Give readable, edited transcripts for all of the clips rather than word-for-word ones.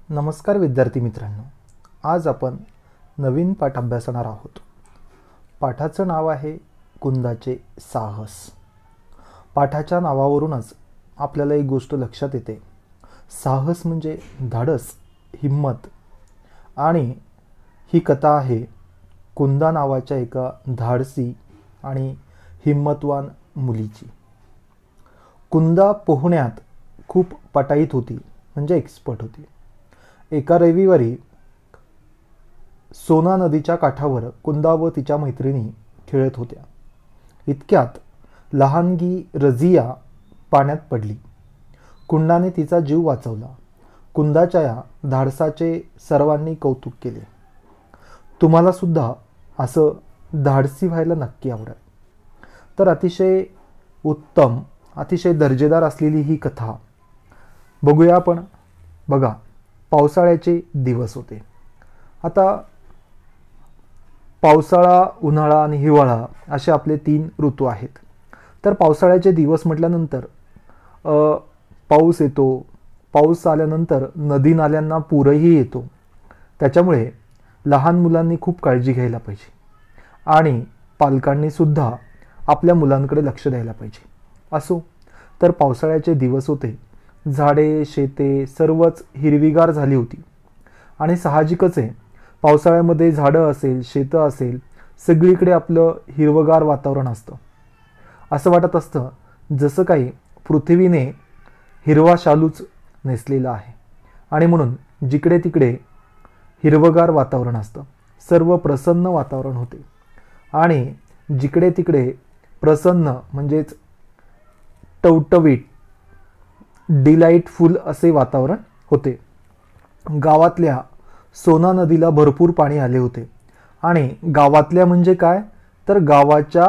नमस्कार विद्यार्थी मित्रांनो, आज आपण नवीन पाठ अभ्यासणार आहोत. पाठाचं नाव आहे कुंदाचे साहस. पाठाच्या नावावरूनच आपल्याला एक गोष्ट लक्षात येते. साहस म्हणजे धाडस, हिम्मत. आणि ही कथा आहे कुंदा नावाच्या एका धाडसी आणि हिम्मतवान मुलीची. कुंदा पोहण्यात खूप पटाईत होती, म्हणजे एक्सपर्ट होती. एका रविवारी सोना नदीच्या काठावर कुंदा व तिच्या मैत्रिणी खेळत होत्या. इतक्यात लहानगी रझिया पाण्यात पडली. कुंदाने तिचा जीव वाचवला. कुंदाच्या या धाडसाचे सर्वांनी कौतुक केले. तुम्हाला सुद्धा असं धाडसी व्हायला नक्की आवडेल. तर अतिशय उत्तम, अतिशय दर्जेदार असलेली ही कथा बघूया आपण. बघा, पावसाळ्याचे दिवस होते. आता पावसाळा, उन्हाळा आणि हिवाळा असे आपले 3 ऋतू आहेत. तर पावसाळ्याचे दिवस म्हटल्यानंतर पाऊस येतो. पाऊस आल्यानंतर नदी नाल्यांना पूरही येतो. त्याच्यामुळे लहान मुलांनी खूप काळजी घ्यायला पाहिजे आणि पालकांनी सुद्धा आपल्या मुलांकडे लक्ष द्यायला पाहिजे. असो, तर पावसाळ्याचे दिवस होते. झाडे, शेते सर्वच हिरवीगार झाली होती. आणि साहजिकच आहे, पावसाळ्यामध्ये झाडं असेल, शेतं असेल, सगळीकडे आपलं हिरवगार वातावरण असतं. असं वाटत असतं जसं काही पृथ्वीने हिरवा शालूच नेसलेला आहे. आणि म्हणून जिकडे तिकडे हिरवगार वातावरण असतं. सर्व प्रसन्न वातावरण होते. आणि जिकडे तिकडे प्रसन्न म्हणजेच टवटवीत, डिलाईटफुल असे वातावरण होते. गावातल्या सोना नदीला भरपूर पाणी आले होते. आणि गावातल्या म्हणजे काय, तर गावाच्या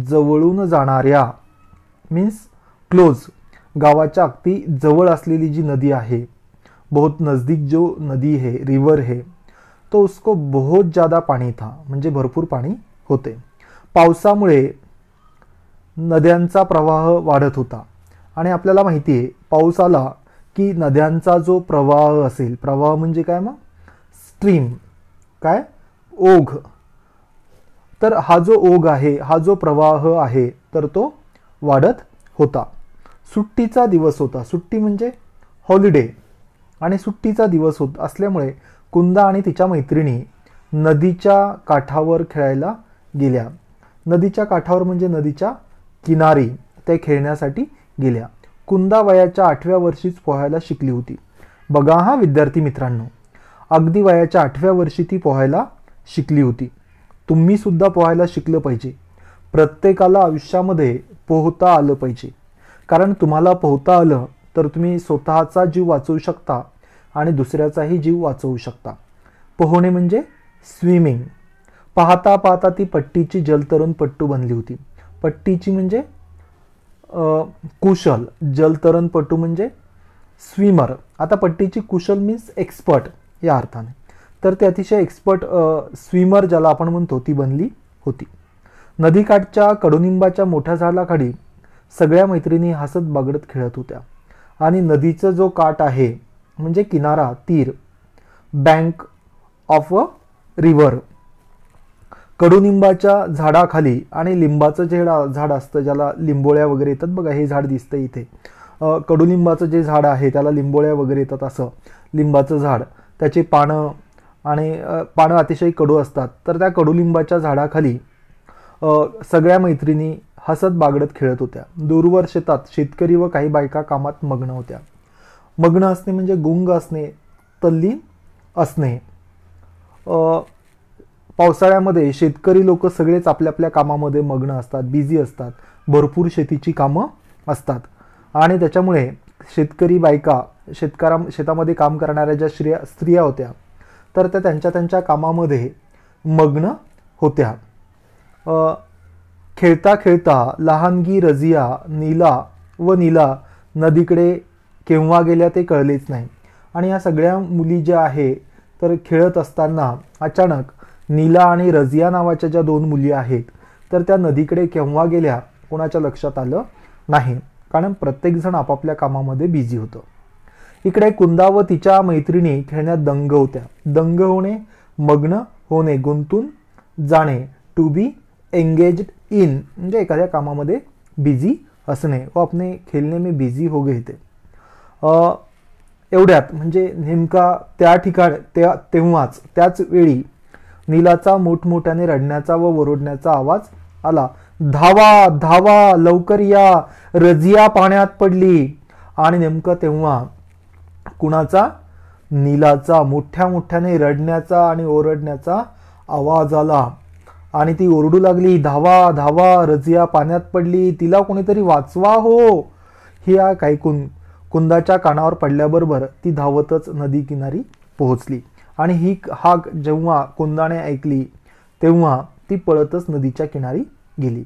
जवळून जाणाऱ्या, मीन्स क्लोज, गावाच्या अगदी जवळ असलेली जी नदी आहे, बहुत नज़दीक जो नदी है, रिवर है, तो उसको बहुत ज़्यादा पाणी था, म्हणजे भरपूर पाणी होते. पावसामुळे नद्यांचा प्रवाह वाढत होता. आणि आपल्याला माहिती आहे, पाऊस आला की नद्यांचा जो प्रवाह असेल, प्रवाह म्हणजे काय, मग स्ट्रीम, काय, ओघ. तर हा जो ओघ आहे, हा जो प्रवाह आहे, तर तो वाढत होता. सुट्टीचा दिवस होता. सुट्टी म्हणजे हॉलिडे. आणि सुट्टीचा दिवस होत असल्यामुळे कुंदा आणि तिच्या मैत्रिणी नदीच्या काठावर खेळायला गेल्या. नदीच्या काठावर म्हणजे नदीच्या किनारी ते खेळण्यासाठी गेल्या. कुंदा वयाच्या 8व्या वर्षीच पोहायला शिकली होती. बघा हा विद्यार्थी मित्रांनो, अगदी वयाच्या 8व्या वर्षी ती पोहायला शिकली होती. तुम्ही सुद्धा पोहायला शिकलं पाहिजे. प्रत्येकाला आयुष्यामध्ये पोहता आलं पाहिजे. कारण तुम्हाला पोहता आलं तर तुम्ही स्वतःचा जीव वाचवू शकता आणि दुसऱ्याचाही जीव वाचवू शकता. पोहणे म्हणजे स्विमिंग. पाहता पाहता ती पट्टीची जलतरण पट्टू बनली होती. पट्टीची म्हणजे कुशल, जलतरणपटू म्हणजे स्विमर. आता पट्टीची कुशल मीन्स एक्सपर्ट या अर्थाने. तर ते अतिशय एक्सपर्ट स्विमर ज्याला आपण म्हणतो, ती बनली होती. नदीकाठच्या कडुनिंबाच्या मोठ्या झाडाखाली सगळ्या मैत्रिणी हसत बागडत खेळत होत्या. आणि नदीचा जो काठ आहे म्हणजे किनारा, तीर, बँक ऑफ अ रिव्हर, कडुनिंबाच्या झाडाखाली. आणि लिंबाचं जे झाड असतं, ज्याला लिंबोळ्या वगैरे येतात, बघा हे झाड दिसतं इथे. कडुलिंबाचं जे झाड आहे त्याला लिंबोळ्या वगैरे येतात. असं लिंबाचं झाड, त्याची पानं आणि पानं अतिशय कडू असतात. तर त्या कडुलिंबाच्या झाडाखाली सगळ्या मैत्रिणी हसत बागडत खेळत होत्या. दूरवर शेतात शेतकरी व काही बायका कामात मग्न होत्या. मग्न असणे म्हणजे गुंग असणे, तल्लीन असणे. पावसाळ्यामध्ये शेतकरी लोक सगळेच आपल्या आपल्या कामामध्ये मग्न असतात, बिझी असतात. भरपूर शेतीची कामं असतात. आणि त्याच्यामुळे शेतकरी बायका, शेतामध्ये काम करणाऱ्या ज्या स्त्रिया होत्या, तर त्या त्यांच्या त्यांच्या कामामध्ये मग्न होत्या. खेळता खेळता लहानगी रझिया, नीला नदीकडे केव्हा गेल्या ते कळलेच नाही. आणि या सगळ्या मुली ज्या आहे, तर खेळत असताना अचानक नीला आणि रझिया नावाच्या ज्या 2 मुली आहेत, तर त्या नदीकडे केव्हा गेल्या कोणाच्या लक्षात आलं नाही. कारण प्रत्येकजण आपापल्या कामामध्ये बिझी होतं. इकडे कुंदा व तिच्या मैत्रिणी खेळण्यात दंग होत्या. दंग होणे, मग्न होणे, गुंतून जाणे, टू बी एंगेज्ड इन म्हणजे एखाद्या कामामध्ये बिझी असणे. व अपने खेळणे में बिझी हो गए थे. एवढ्यात म्हणजे नेमका त्या ठिकाणी तेव्हाच त्याच वेळी नीलाचा मोठमोठ्याने रडण्याचा व ओरडण्याचा आवाज आला. धावा धावा, लवकर या, रजिया पाण्यात पडली. आणि नेमकं तेव्हा कुणाचा? नीलाचा मोठ्या मोठ्याने रडण्याचा आणि ओरडण्याचा आवाज आला. आणि ती ओरडू लागली, धावा धावा, रजिया पाण्यात पडली, तिला कोणीतरी वाचवा हो. ही ऐकून कुंदाच्या कानावर पडल्याबरोबर ती धावतच नदी किनारी पोहोचली. आणि ही हाक जेव्हा कुंदाने ऐकली तेव्हा ती पळतच नदीच्या किनारी गेली.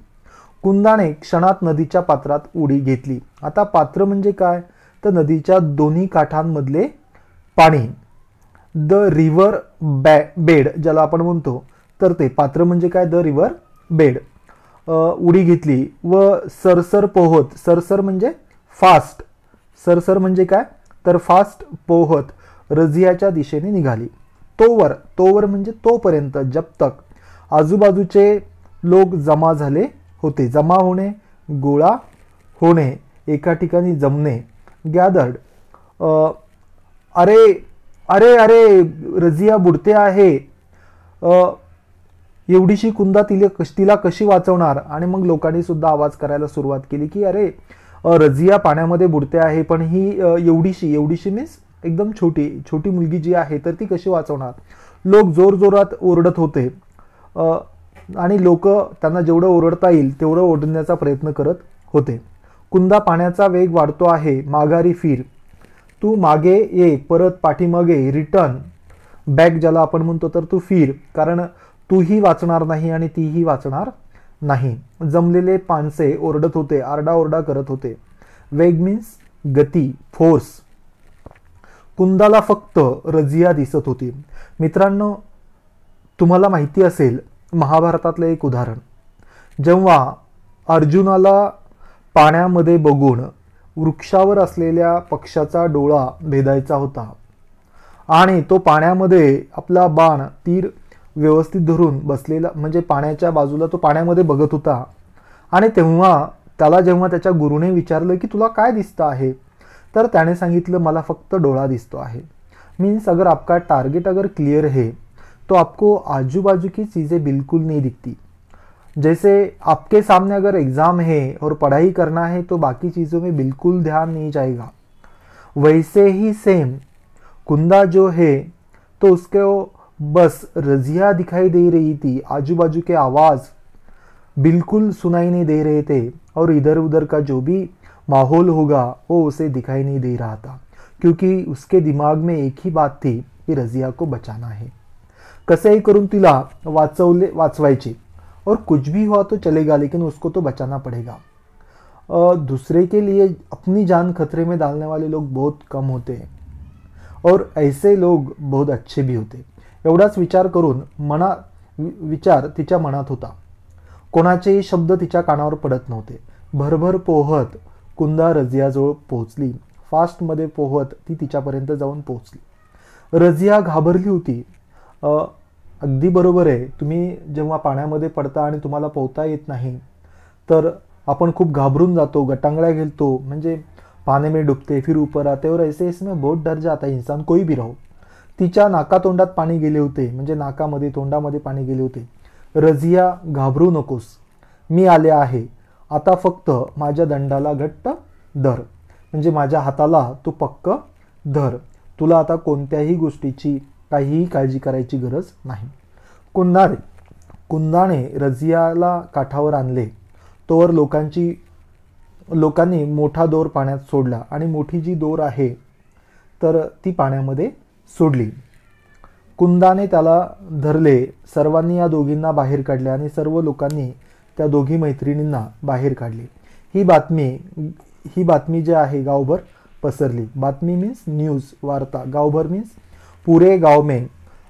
कुंदाने क्षणात नदीच्या पात्रात उडी घेतली. आता पात्र म्हणजे काय? तर नदीच्या दोन्ही काठांमधले पाणी, द रिव्हर बेड ज्याला आपण म्हणतो, तर ते पात्र म्हणजे काय? The river bed. उडी घेतली व सरसर पोहत, सरसर म्हणजे फास्ट, सरसर म्हणजे काय? तर फास्ट पोहत रजियाच्या दिशेने निघाली. तोवर, तोवर म्हणजे तोपर्यंत, जब तक आजूबाजूचे लोक जमा झाले होते. जमा होणे, गोळा होणे, एका ठिकाणी जमणे, गॅदर्ड. अरे अरे अरे, रजिया बुडते आहे. एवढीशी कुंदा तिला कशी वाचवणार? आणि मग लोकांनी सुद्धा आवाज करायला सुरुवात केली की अरे रजिया पाण्यामध्ये बुडते आहे, पण ही एवढीशी मीन्स एकदम छोटी मुलगी जी आहे तर ती कशी वाचवणार? लोक जोरजोरात ओरडत होते आणि लोक त्यांना जेवढं ओरडता येईल तेवढं ओरडण्याचा प्रयत्न करत होते. कुंदा, पाण्याचा वेग वाढतो आहे, माघारी फिर, तू मागे ये, परत पाठीमागे, रिटर्न बॅक ज्याला आपण म्हणतो, तर तू फिर, कारण तूही वाचणार नाही आणि तीही वाचणार नाही. जमलेले पानसे ओरडत होते, आरडाओरडा करत होते. वेग मीन्स गती, फोर्स. कुंदाला फक्त रजिया दिसत होती. मित्रांनो, तुम्हाला माहिती असेल महाभारतातलं एक उदाहरण, जेव्हा अर्जुनाला पाण्यामध्ये बघून वृक्षावर असलेल्या पक्षाचा डोळा भेदायचा होता आणि तो पाण्यामध्ये आपला बाण, तीर व्यवस्थित धरून बसलेला, म्हणजे पाण्याच्या बाजूला तो पाण्यामध्ये बघत होता. आणि तेव्हा जेव्हा त्याच्या गुरुने विचारलं की तुला काय दिसतं आहे, तर त्याने सांगितलं मला फक्त डोळा दिसतो आहे. मीन्स अगर आपका टारगेट अगर क्लियर है तो आपको आजू बाजू की चीज़ें बिल्कुल नहीं दिखती. जैसे आपके सामने अगर एग्ज़ाम है और पढ़ाई करना है तो बाकी चीज़ों में बिल्कुल ध्यान नहीं जाएगा. वैसे ही सेम कुंदा जो है तो उसको बस रजिया दिखाई दे रही थी, आजू बाजू के आवाज़ बिल्कुल सुनाई नहीं दे रहे थे और इधर उधर का जो भी माहौल होगा वो उसे दिखाई नहीं दे रहा था, क्योंकि उसके दिमाग में एक ही बात थी कि रजिया को बचाना है. कसेही करून तिला वाचवायची और कुछ भी हुआ तो चलेगा, लेकिन उसको तो बचाना पड़ेगा. दूसरे के लिए अपनी जान खतरे में डालने वाले लोग बहुत कम होते हैं और ऐसे लोग बहुत अच्छे भी होते. एवढाच विचार करून विचार तिच्या मनात होता. कोणाचेही शब्द तिच्या कानावर पडत नव्हते. भरभर पोहत कुंदा रजियाजवळ पोहोचली. फास्टमध्ये पोहत ती तिच्यापर्यंत जाऊन पोहोचली. रजिया घाबरली होती. अगदी बरोबर आहे, तुम्ही जेव्हा पाण्यामध्ये पडता आणि तुम्हाला पोहता येत नाही तर आपण खूप घाबरून जातो, गटांगळ्या घेतो, म्हणजे पानी में डुबते फिर ऊपर आते और ऐसे इसमें बहुत डर जाता है इंसान, कोई भी रहो. तिच्या नाकातोंडात पाणी गेले होते, म्हणजे नाकामध्ये तोंडामध्ये पाणी गेले होते. रजिया घाबरू नकोस, मी आले आहे. आता फक्त माझ्या दंडाला घट्ट धर, म्हणजे माझ्या हाताला तू पक्क धर. तुला आता कोणत्याही गोष्टीची काहीही काळजी करायची गरज नाही. कुंदाने रजियाला काठावर आणले. तोवर लोकांनी मोठा दोर पाण्यात सोडला आणि मोठी जी दोर आहे तर ती पाण्यामध्ये सोडली. कुंदाने त्याला धरले. सर्वांनी या दोघींना बाहेर काढले आणि सर्व लोकांनी त्या दोघी मैत्रिणींना बाहेर काढले. ही बातमी जी आहे गावभर पसरली. बातमी मीन्स न्यूज़, वार्ता. गावभर मीन्स पूरे गांव में,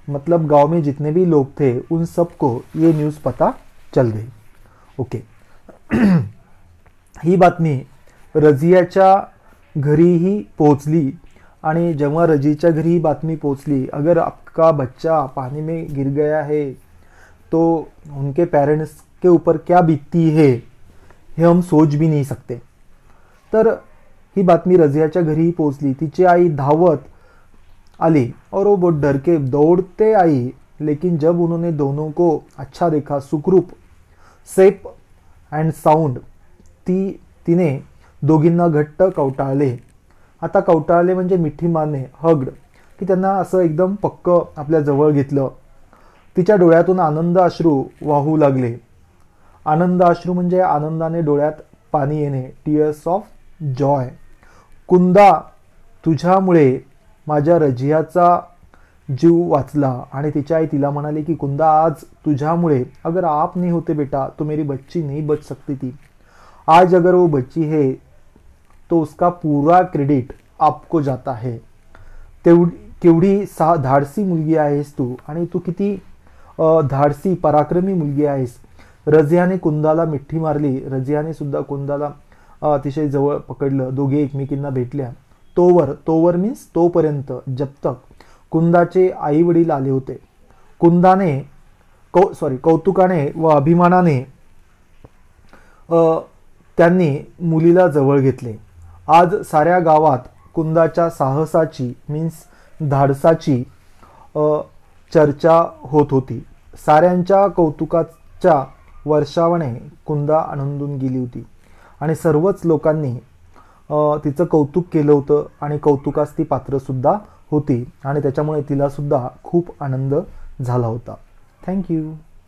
मतलब गांव में जितने भी लोग थे उन सबको ये न्यूज़ पता चल गई. ओके. ही बातमी रजियाच्या घरीही पोहोचली आणि जेव्हा रजीच्या घरी ही बातमी पोचली, अगर आपका बच्चा पानी में गिर गया है तो उनके पेरेंट्स के ऊपर क्या बीतती है, हे हम सोच भी नहीं सकते. तर ही बातमी रजियाच्या घरी पोचली. तिची आई धावत आली और वो बहुत डर के दौड़ते आई. लेकिन जब उन्होंने दोनों को अच्छा देखा, सुखरूप, सेफ अँड साऊंड, तिने दोघींना घट्ट कवटाळले. आता कवटाळले म्हणजे मिठी मारणे, हग्ड, की त्यांना असं एकदम पक्क आपल्या जवळ घेतलं. तिच्या डोळ्यातून आनंद अश्रू वाहू लागले. आनंद अश्रू म्हणजे आनंदाने डोळ्यात पाणी येणे, टीयर्स ऑफ जॉय. कुंदा, तुझ्यामुळे माझ्या रजियाचा जीव वाचला. आणि तिची आई तिला म्हणाली की कुंदा, आज तुझ्यामुळे, अगर आप नहीं होते बेटा तो मेरी बच्ची नहीं बच सकती थी. आज अगर वो बच्ची है तो उसका पूरा क्रेडिट आपको जाता है. केवढी धाडसी मुलगी आहेस तू, आणि तू किती धाडसी पराक्रमी मुलगी आहेस. रजियाने कुंदाला मिठी मारली. रजियाने सुद्धा कुंदाला अतिशय जवळ पकडलं. दोघे एकमेकींना भेटल्या. तोवर मीन्स तोपर्यंत, जब तक कुंदाचे आई वडील आले होते. कुंदाने कौतुकाने व अभिमानाने त्यांनी मुलीला जवळ घेतले. आज साऱ्या गावात कुंदाच्या साहसाची मीन्स धाडसाची चर्चा होत होती. साऱ्यांच्या कौतुकाच्या वर्षावाने कुंदा आनंदून गेली होती आणि सर्वच लोकांनी तिचं कौतुक केलं होतं आणि कौतुकास ती पात्र सुद्धा होती आणि त्याच्यामुळे तिला सुद्धा खूप आनंद झाला होता. थँक्यू.